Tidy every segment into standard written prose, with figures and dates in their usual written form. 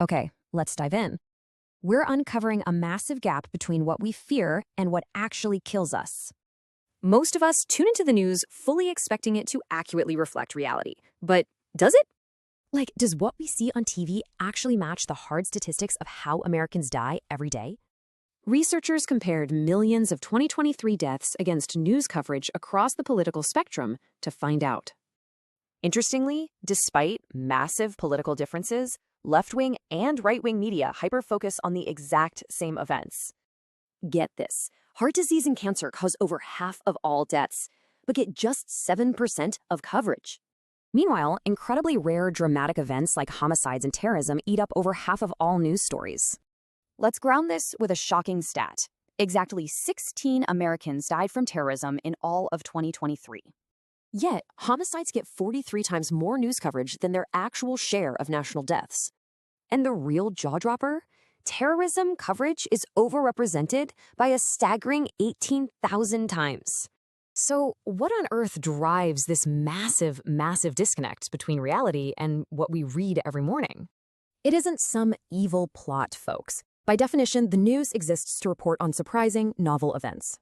Okay, let's dive in. We're uncovering a massive gap between what we fear and what actually kills us. Most of us tune into the news fully expecting it to accurately reflect reality. But does it? Like, does what we see on TV actually match the hard statistics of how Americans die every day? Researchers compared millions of 2023 deaths against news coverage across the political spectrum to find out. Interestingly, despite massive political differences, left-wing and right-wing media hyper-focus on the exact same events. Get this, heart disease and cancer cause over half of all deaths, but get just 7% of coverage. Meanwhile, incredibly rare dramatic events like homicides and terrorism eat up over half of all news stories. Let's ground this with a shocking stat. Exactly 16 Americans died from terrorism in all of 2023. Yet, homicides get 43 times more news coverage than their actual share of national deaths. And the real jaw-dropper? Terrorism coverage is overrepresented by a staggering 18,000 times. So, what on earth drives this massive disconnect between reality and what we read every morning? It isn't some evil plot, folks. By definition, the news exists to report on surprising, novel events.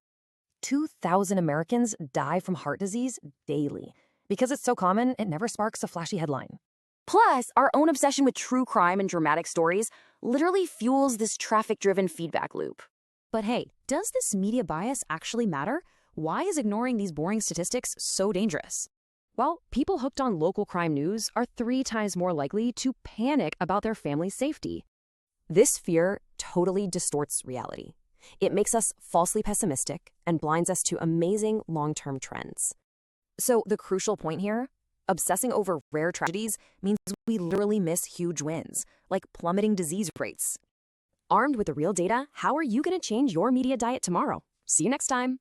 2,000 Americans die from heart disease daily. Because it's so common, it never sparks a flashy headline. Plus, our own obsession with true crime and dramatic stories literally fuels this traffic-driven feedback loop. But hey, does this media bias actually matter? Why is ignoring these boring statistics so dangerous? Well, people hooked on local crime news are 3 times more likely to panic about their family's safety. This fear totally distorts reality. It makes us falsely pessimistic and blinds us to amazing long-term trends. So the crucial point here, obsessing over rare tragedies means we literally miss huge wins, like plummeting disease rates. Armed with the real data, how are you going to change your media diet tomorrow? See you next time.